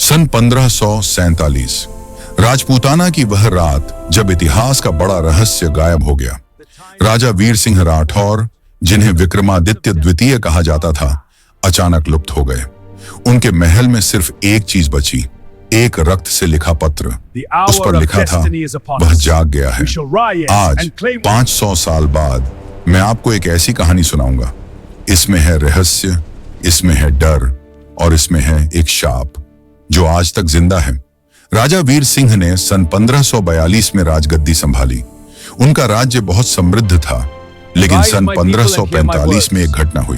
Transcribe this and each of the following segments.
सन 1547 राजपूताना की वह रात जब इतिहास का बड़ा रहस्य गायब हो गया। राजा वीर सिंह राठौर, जिन्हें विक्रमादित्य द्वितीय कहा जाता था, अचानक लुप्त हो गए। उनके महल में सिर्फ एक चीज बची, एक रक्त से लिखा पत्र। उस पर लिखा था, वह जाग गया है। आज 500 साल बाद मैं आपको एक ऐसी कहानी सुनाऊंगा। इसमें है रहस्य, इसमें है डर और इसमें है एक शाप जो आज तक जिंदा है। राजा वीर सिंह ने सन 1542 में राजगद्दी संभाली। उनका राज्य बहुत समृद्ध था, लेकिन सन 1545 में एक घटना हुई।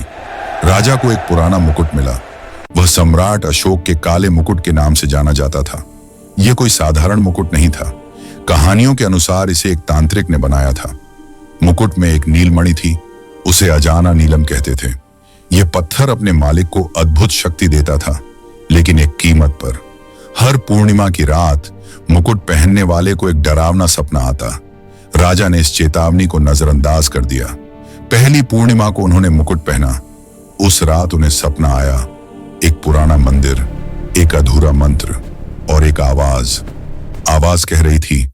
राजा को एक पुराना मुकुट मिला। वह सम्राट अशोक के काले मुकुट के नाम से जाना जाता था। यह कोई साधारण मुकुट नहीं था। कहानियों के अनुसार इसे एक तांत्रिक ने बनाया था। मुकुट में एक नीलमणि थी, उसे अजाना नीलम कहते थे। यह पत्थर अपने मालिक को अद्भुत शक्ति देता था, लेकिन एक कीमत पर। हर पूर्णिमा की रात मुकुट पहनने वाले को एक डरावना सपना आता। राजा ने इस चेतावनी को नजरअंदाज कर दिया। पहली पूर्णिमा को उन्होंने मुकुट पहना। उस रात उन्हें सपना आया, एक पुराना मंदिर, एक अधूरा मंत्र और एक आवाज कह रही थी,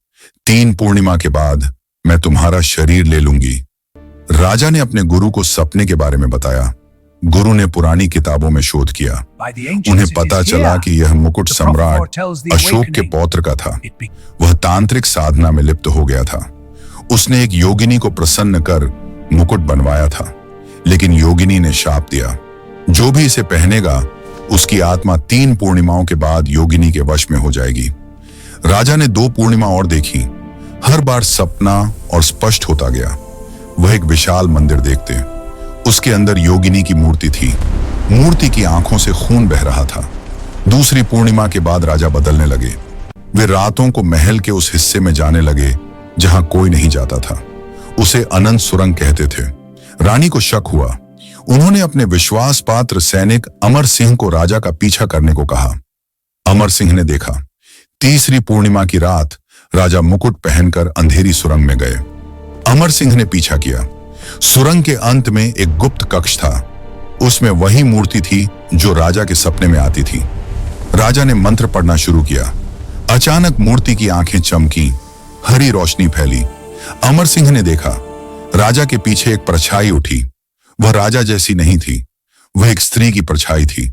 3 पूर्णिमा के बाद मैं तुम्हारा शरीर ले लूंगी। राजा ने अपने गुरु को सपने के बारे में बताया। गुरु ने पुरानी किताबों में शोध किया। उन्हें पता चला कि यह मुकुट सम्राट अशोक के पौत्र का था। वह तांत्रिक साधना में लिप्त हो गया था। उसने एक योगिनी को प्रसन्न कर मुकुट बनवाया था, लेकिन योगिनी ने शाप दिया, जो भी इसे पहनेगा उसकी आत्मा 3 पूर्णिमाओं के बाद योगिनी के वश में हो जाएगी। राजा ने 2 पूर्णिमा और देखी। हर बार सपना और स्पष्ट होता गया। वह एक विशाल मंदिर देखते। उसके अंदर योगिनी की मूर्ति थी। मूर्ति की आंखों से खून बह रहा था। दूसरी पूर्णिमा के बाद राजा बदलने लगे। वे रातों को महल के उस हिस्से में जाने लगे जहां कोई नहीं जाता था। उसे अनंत सुरंग कहते थे। रानी को शक हुआ। उन्होंने अपने विश्वास पात्र सैनिक अमर सिंह को राजा का पीछा करने को कहा। अमर सिंह ने देखा। तीसरी पूर्णिमा की रात राजा मुकुट पहनकर अंधेरी सुरंग में गए। अमर सिंह ने पीछा किया। सुरंग के अंत में एक गुप्त कक्ष था। उसमें वही मूर्ति थी जो राजा के सपने में आती थी। राजा ने मंत्र पढ़ना शुरू किया। अचानक मूर्ति की आंखें चमकी, हरी रोशनी फैली। अमर सिंह ने देखा, राजा के पीछे एक परछाई उठी। वह राजा जैसी नहीं थी, वह एक स्त्री की परछाई थी।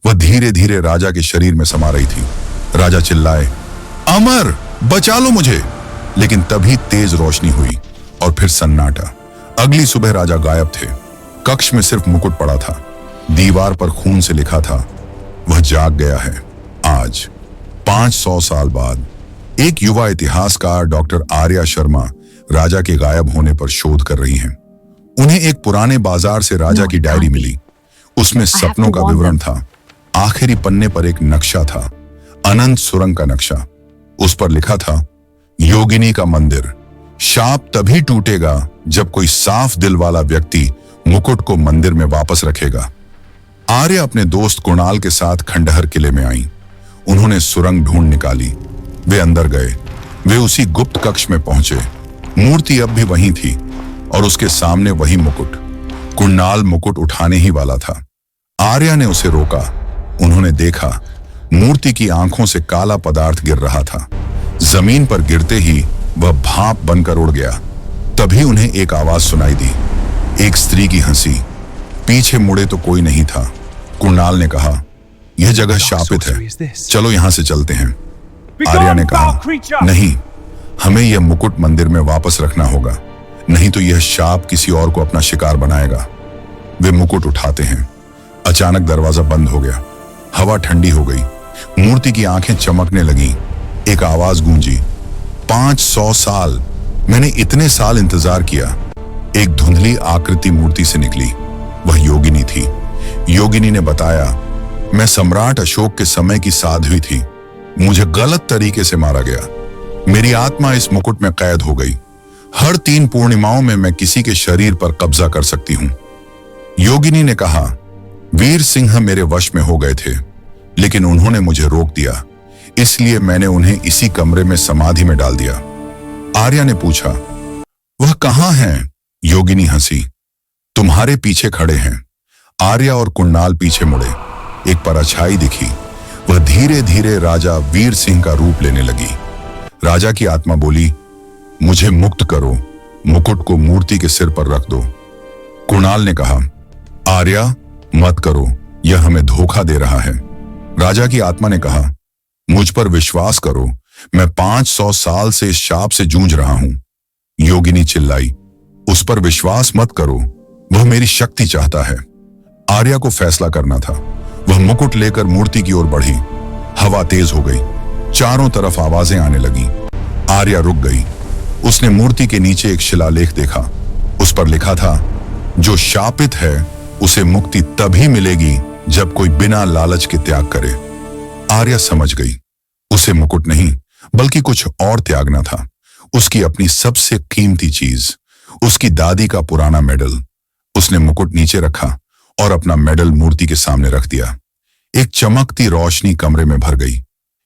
वह धीरे धीरे राजा के शरीर में समा रही थी। राजा चिल्लाए, अमर, बचा लो मुझे। लेकिन तभी तेज रोशनी हुई और फिर सन्नाटा। अगली सुबह राजा गायब थे। कक्ष में सिर्फ मुकुट पड़ा था। दीवार पर खून से लिखा था, वह जाग गया है। आज 500 साल बाद एक युवा इतिहासकार डॉक्टर आर्या शर्मा राजा के गायब होने पर शोध कर रही हैं। उन्हें एक पुराने बाजार से राजा की डायरी मिली। उसमें सपनों का विवरण था। आखिरी पन्ने पर एक नक्शा था, अनंत सुरंग का नक्शा। उस पर लिखा था, योगिनी का मंदिर। शाप तभी टूटेगा जब कोई साफ दिल वाला व्यक्ति मुकुट को मंदिर में वापस रखेगा। आर्या अपने दोस्त कुणाल के साथ खंडहर किले में आई। उन्होंने सुरंग ढूंढ निकाली। वे अंदर गए। वे उसी गुप्त कक्ष में पहुंचे। मूर्ति अब भी वहीं थी और उसके सामने वही मुकुट। कुणाल मुकुट उठाने ही वाला था। आर्या ने उसे रोका। उन्होंने देखा, मूर्ति की आंखों से काला पदार्थ गिर रहा था। जमीन पर गिरते ही वह भाप बनकर उड़ गया। तभी उन्हें एक आवाज सुनाई दी, एक स्त्री की हंसी। पीछे मुड़े तो कोई नहीं था। कुणाल ने कहा, यह जगह शापित है, चलो यहां से चलते हैं। आर्या ने कहा, नहीं, हमें यह मुकुट मंदिर में वापस रखना होगा, नहीं तो यह शाप किसी और को अपना शिकार बनाएगा। वे मुकुट उठाते हैं। अचानक दरवाजा बंद हो गया। हवा ठंडी हो गई। मूर्ति की आंखें चमकने लगी। एक आवाज गूंजी, 500 साल, मैंने इतने साल इंतजार किया। एक धुंधली आकृति मूर्ति से निकली। वह योगिनी थी। योगिनी ने बताया, मैं सम्राट अशोक के समय की साध्वी थी। मुझे गलत तरीके से मारा गया। मेरी आत्मा इस मुकुट में कैद हो गई। हर 3 पूर्णिमाओं में मैं किसी के शरीर पर कब्जा कर सकती हूं। योगिनी ने कहा, वीर सिंह मेरे वश में हो गए थे, लेकिन उन्होंने मुझे रोक दिया, इसलिए मैंने उन्हें इसी कमरे में समाधि में डाल दिया। आर्या ने पूछा, वह कहां हैं? योगिनी हंसी, तुम्हारे पीछे खड़े हैं। आर्या और कुणाल पीछे मुड़े। एक परछाई दिखी। वह धीरे धीरे राजा वीर सिंह का रूप लेने लगी। राजा की आत्मा बोली, मुझे मुक्त करो, मुकुट को मूर्ति के सिर पर रख दो। कुणाल ने कहा, आर्या मत करो, यह हमें धोखा दे रहा है। राजा की आत्मा ने कहा, मुझ पर विश्वास करो, मैं 500 साल से इस शाप से जूझ रहा हूं। योगिनी चिल्लाई, उस पर विश्वास मत करो, वह मेरी शक्ति चाहता है। आर्या को फैसला करना था। वह मुकुट लेकर मूर्ति की ओर बढ़ी। हवा तेज हो गई, चारों तरफ आवाजें आने लगी। आर्या रुक गई। उसने मूर्ति के नीचे एक शिलालेख देखा। उस पर लिखा था, जो शापित है उसे मुक्ति तभी मिलेगी जब कोई बिना लालच के त्याग करे। आर्या समझ गई, उसे मुकुट नहीं बल्कि कुछ और त्यागना था। उसकी अपनी सबसे कीमती चीज, उसकी दादी का पुराना मेडल। उसने मुकुट नीचे रखा और अपना मेडल मूर्ति के सामने रख दिया। एक चमकती रोशनी कमरे में भर गई।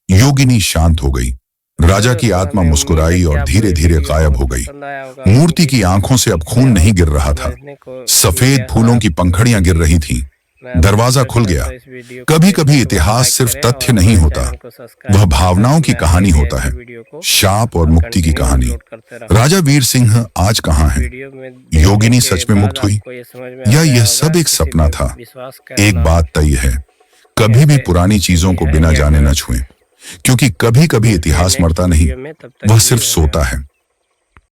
योगिनी शांत हो गई। राजा की आत्मा मुस्कुराई और धीरे धीरे गायब हो गई। मूर्ति की आंखों से अब खून नहीं गिर रहा था, सफेद फूलों की पंखड़ियां गिर रही थीं। दरवाजा खुल गया। कभी कभी इतिहास सिर्फ तथ्य नहीं होता, वह भावनाओं की कहानी होता है, शाप और मुक्ति की कहानी। राजा वीर सिंह आज कहाँ है? योगिनी सच में मुक्त हुई या यह सब एक सपना था? एक बात तय है, कभी भी पुरानी चीजों को बिना जाने न छुएं, क्योंकि कभी कभी इतिहास मरता नहीं, वह सिर्फ सोता है।